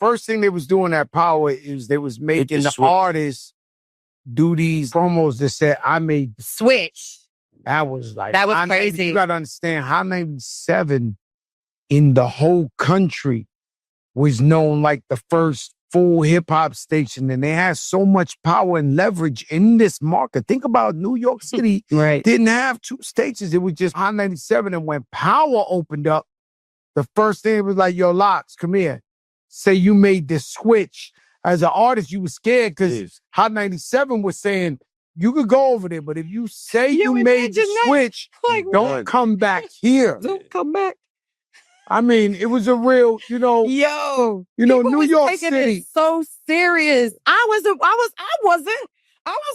first thing they was doing at Power is they was making the artists do these promos that said, I made the switch. That was crazy. You got to understand, Hot 97 in the whole country was known like the first full hip-hop station, and they had so much power and leverage in this market. Think about New York City. Right. Didn't have two stations. It was just Hot 97, and when Power opened up, the first thing was like, yo, Locks, come here. Say you made this switch. As an artist, you were scared because Hot 97 was saying, you could go over there, but if you say you made the switch, don't come back here. Don't come back. I mean, it was a real, New York City. It so serious. I wasn't. I was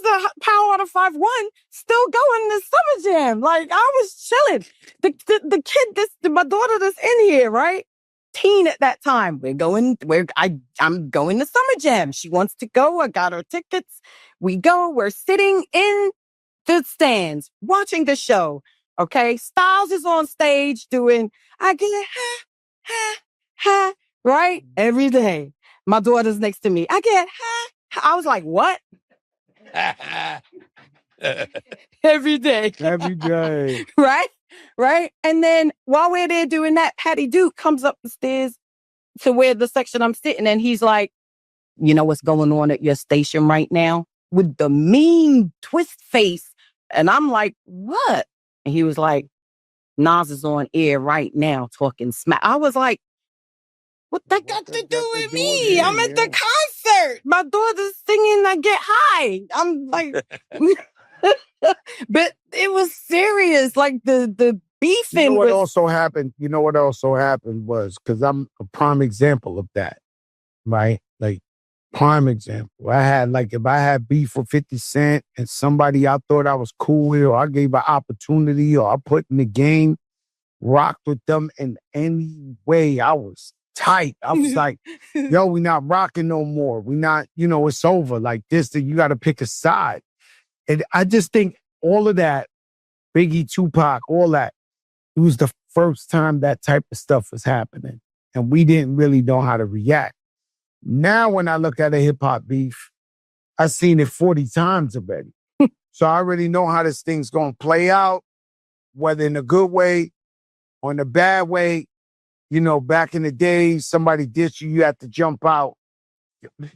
the Power out of 5-1 still going to Summer Jam. Like, I was chilling. The kid, my daughter that's in here, right? Teen at that time. I'm going to Summer Jam. She wants to go. I got her tickets. We go. We're sitting in the stands watching the show. Okay. Styles is on stage doing, I get ha, ha, ha, right? Every day. My daughter's next to me. I get ha, ha. I was like, what? Every day. Every day. Right? And then while we're there doing that, Patty Duke comes up the stairs to where the section I'm sitting, and he's like, you know what's going on at your station right now? With the mean twist face. And I'm like, what? And he was like, Nas is on air right now talking smack. I was like, what that got to do with me? I'm at the concert. My daughter's singing, I get high. I'm like, but it was serious. Like the beefing. You know what also happened was, because I'm a prime example of that, right? Like, prime example. If I had beef with 50 Cent and somebody I thought I was cool with, or I gave an opportunity, or I put in the game, rocked with them in any way, I was tight. I was like, yo, we not rocking no more. We not, it's over. Like this, that you got to pick a side. And I just think all of that, Biggie, Tupac, all that, it was the first time that type of stuff was happening. And we didn't really know how to react. Now, when I look at a hip hop beef, I've seen it 40 times already. So I already know how this thing's going to play out, whether in a good way or in a bad way. Back in the day, somebody dissed you, you had to jump out.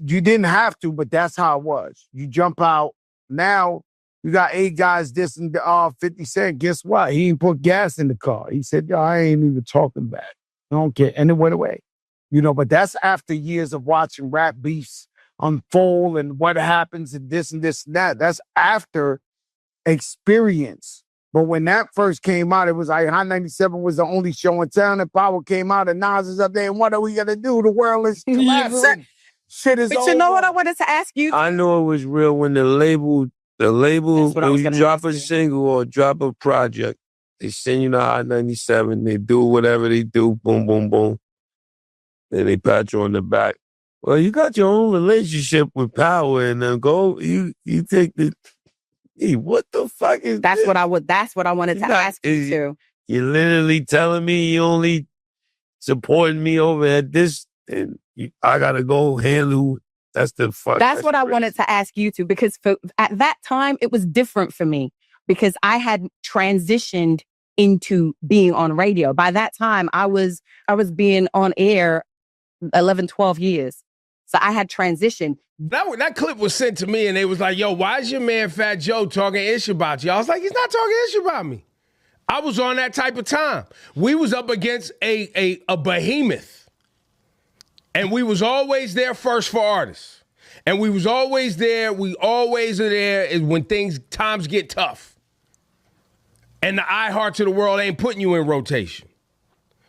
You didn't have to, but that's how it was. You jump out. Now, you got 8 guys dissing 50 Cent. Guess what? He didn't put gas in the car. He said, yo, I ain't even talking back. I don't care. And it went away. But that's after years of watching rap beefs unfold and what happens and this and that. That's after experience. But when that first came out, it was like Hot 97 was the only show in town, and Power came out and Nas is up there, and what are we going to do? The world is collapsing. Shit is over. But you know what I wanted to ask you? I know it was real when the label, when you drop a single or drop a project, they send you to Hot 97, they do whatever they do, boom, boom, boom. Then they pat you on the back. Well, you got your own relationship with Power, and then you take the... Hey, what the fuck is that's this? That's what I wanted to ask you too. You're literally telling me you only supporting me over at this, and I gotta go handle. That's the fuck. That's what I wanted to ask you too, because at that time it was different for me because I had transitioned into being on radio. By that time, I was being on air 11, 12 years. So I had transitioned. That clip was sent to me, and they was like, yo, why is your man Fat Joe talking ish about you? I was like, he's not talking ish about me. I was on that type of time. We was up against a behemoth. And we was always there first for artists. And we was always there. We always are there when times get tough. And the iHearts of the world ain't putting you in rotation.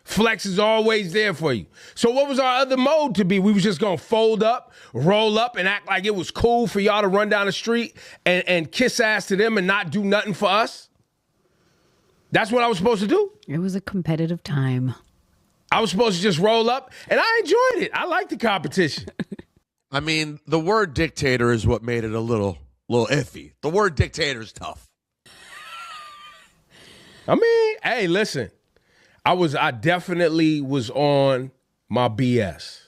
Flex is always there for you. So what was our other mode to be? We was just going to fold up, roll up, and act like it was cool for y'all to run down the street and kiss ass to them and not do nothing for us? That's what I was supposed to do? It was a competitive time. I was supposed to just roll up, and I enjoyed it. I liked the competition. I mean, the word dictator is what made it a little iffy. The word dictator is tough. I mean, hey, listen. I definitely was on my BS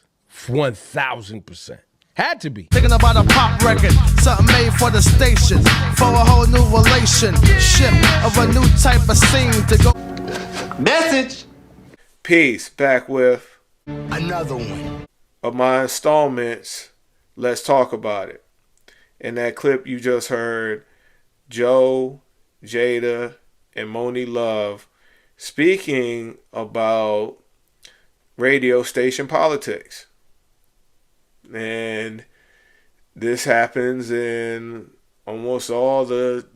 1000%. Had to be. Thinking about a pop record, something made for the station, for a whole new relationship of a new type of scene to go. Message. Peace. Back with Another one of my installments. Let's talk about it. In that clip you just heard, Joe, Jada, and Monie Love speaking about radio station politics. And this happens in almost all the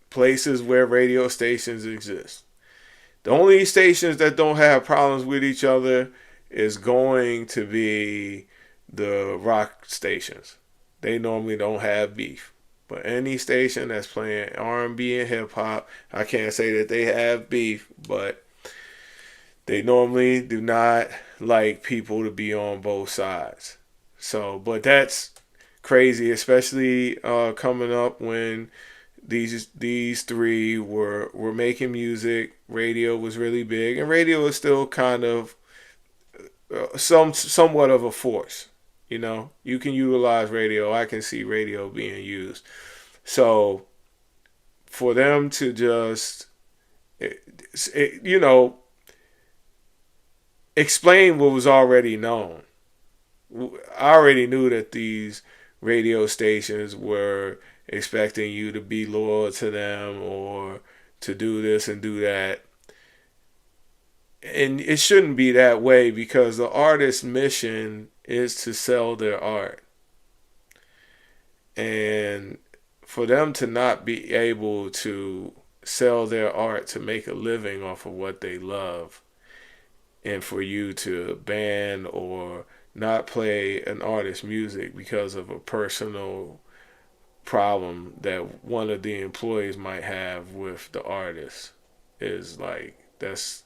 places where radio stations exist. The only stations that don't have problems with each other is going to be the rock stations. They normally don't have beef. But any station that's playing R&B and hip hop, I can't say that they have beef, but they normally do not like people to be on both sides. So, but that's crazy, especially coming up when these three were making music. Radio was really big, and radio is still kind of somewhat of a force. You know, you can utilize radio. I can see radio being used. So for them to just, explain what was already known. I already knew that these radio stations were expecting you to be loyal to them or to do this and do that. And it shouldn't be that way because the artist's mission is to sell their art. And for them to not be able to sell their art to make a living off of what they love, and for you to ban or not play an artist's music because of a personal problem that one of the employees might have with the artist is like, that's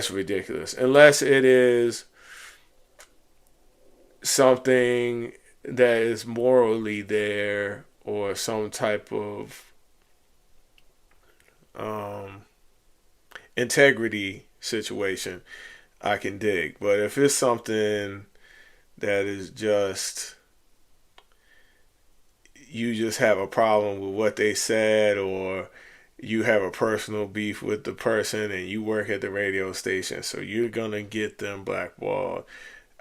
ridiculous. Unless it is something that is morally there or some type of integrity situation, I can dig. But if it's something that is just, you just have a problem with what they said, or you have a personal beef with the person and you work at the radio station, so you're gonna get them blackballed,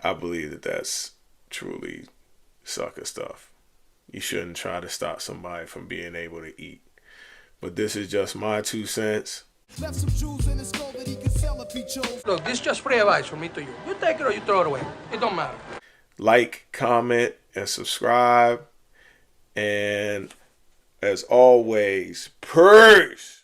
I believe that that's truly sucker stuff. You shouldn't try to stop somebody from being able to eat. But this is just my 2 cents. Left some jewels in his skull that he could sell if he chose. Look, this is just free advice from me to you. You take it or you throw it away. It don't matter. Like, comment, and subscribe. And as always, peace.